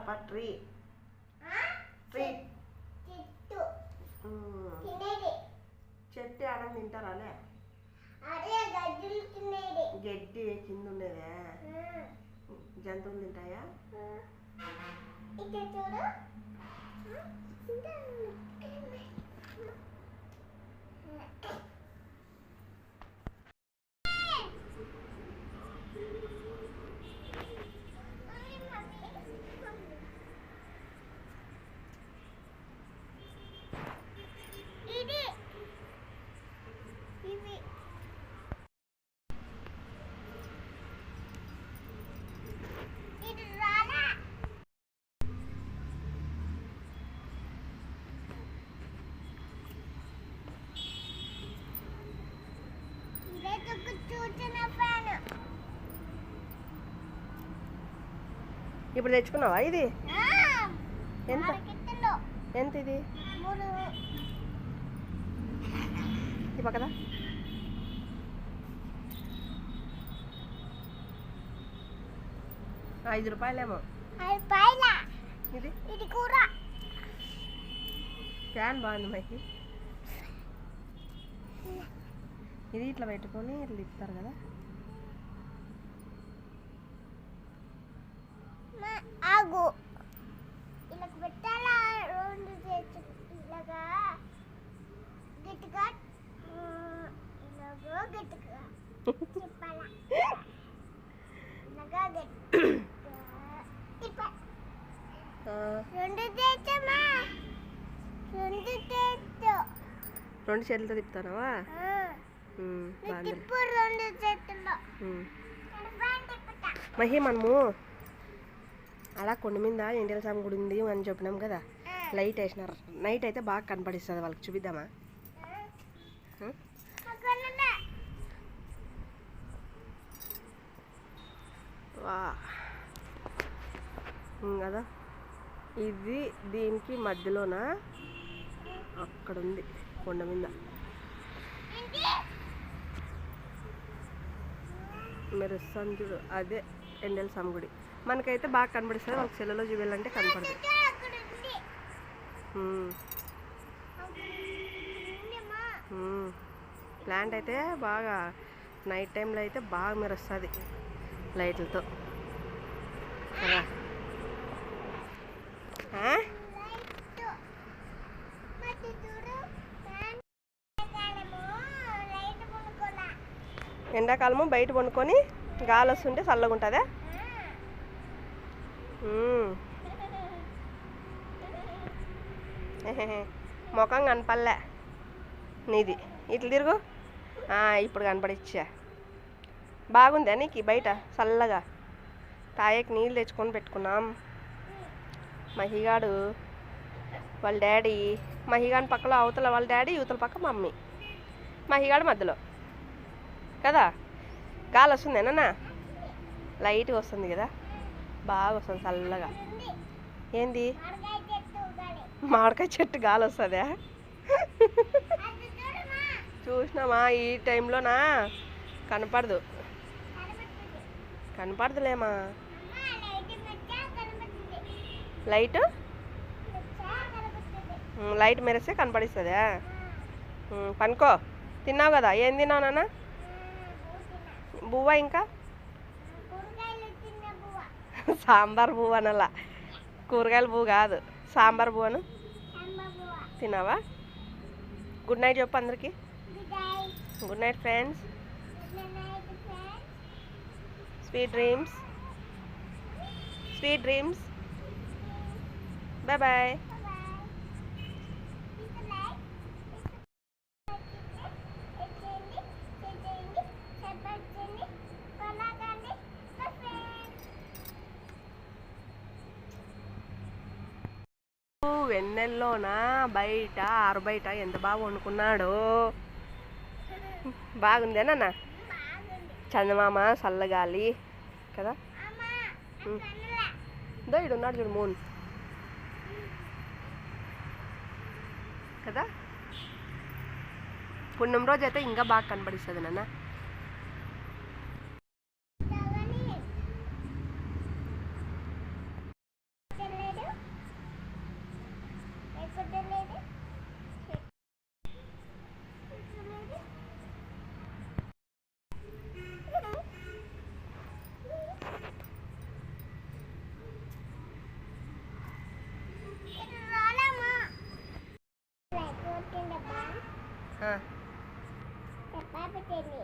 పాప tree tree చెట్టు ఆడని తింటారాలే గడ్డి కింద ఉండేదే జంతువులు తింటాయా ఇప్పుడు తెచ్చుకున్నావా ఇది ఎంత ఎంత ఇది ఈ పక్కదా ₹5 ఇది ఇది కూర ఫ్యాన్ బాగుంది మైకి ఇది ఇట్లా పెట్టుకొని ఇట్లా తిప్పుతారు కదా ఆగు ఇలా పెట్టాలా రెండు ఇలాగా గట్టిగా ఇలాగో గట్టిగా చెప్పాలా ఇలాగా గట్టిగా రెండు చేతమా రెండు చేతులతో తిప్పుతావా మహి మనము అలా కొండ మీద ఎండిల స్వామి గుడి ఉంది అని చెప్పినాం కదా లైట్ వేసినారు నైట్ అయితే బాగా కనపడిస్తుంది వాళ్ళకి చూపిద్దామా వా కదా ఇది దీనికి మధ్యలోన అక్కడ ఉంది కొండ మీద మెరుస్తాను చూడు అదే ఎండల స్వామి గుడి మనకైతే బాగా కనపడిస్తుంది వాళ్ళకి సెల్లులో చూడాలంటే కనపడదు ప్లాంట్ అయితే బాగా నైట్ టైంలో అయితే బాగా మెరుస్తుంది లైట్లతో కదా ఎండాకాలము బయట పండుకొని గాలి వస్తుంటే చల్లగా ఉంటుందా ముఖం కనపడలే నీది ఇట్లా తిరుగు ఇప్పుడు కనపడిచ్చా బాగుందా నీకు బయట చల్లగా తాయకి నీళ్ళు తెచ్చుకొని పెట్టుకున్నాం మహిగాడు వాళ్ళ డాడీ మహిగాని పక్కలో అవతల వాళ్ళ డాడీ యువతల పక్క మమ్మీ మహిగాడు మధ్యలో కదా గాలి వస్తుందేనా లైట్గా వస్తుంది కదా బాగా వస్తుంది చల్లగా ఏంది మామిడికాయ చెట్టు గాలి వస్తుందా చూసినామా ఈ టైంలోనా కనపడదు కనపడదులేమా లైట్ లైట్ మెరిస్తే కనపడిస్తుందా పనుకో తిన్నావు కదా ఏం తిన్నావు నాన్న బువ్వ ఇంకా సాంబార్ పువ్వు అనలా కూరగాయల పువ్వు కాదు సాంబార్ పువ్వును తిన్నావా గుడ్ నైట్ చెప్పు అందరికి good night friends sweet dreams bye bye వెన్నెల్లోనా బయట ఆరుబయట ఎంత బాగా వండుకున్నాడు బాగుందేనా చందమామ చల్లగాలి కదా ఇడు ఉన్నాడు చూడు మూన్ కదా పుణ్యం రోజు అయితే ఇంకా బాగా కనబడిస్తుంది నాన్న కుట్టలేదు రాలమ్మా కొట్టిండబ్బా ఆ, చెప్పా పెట్టండి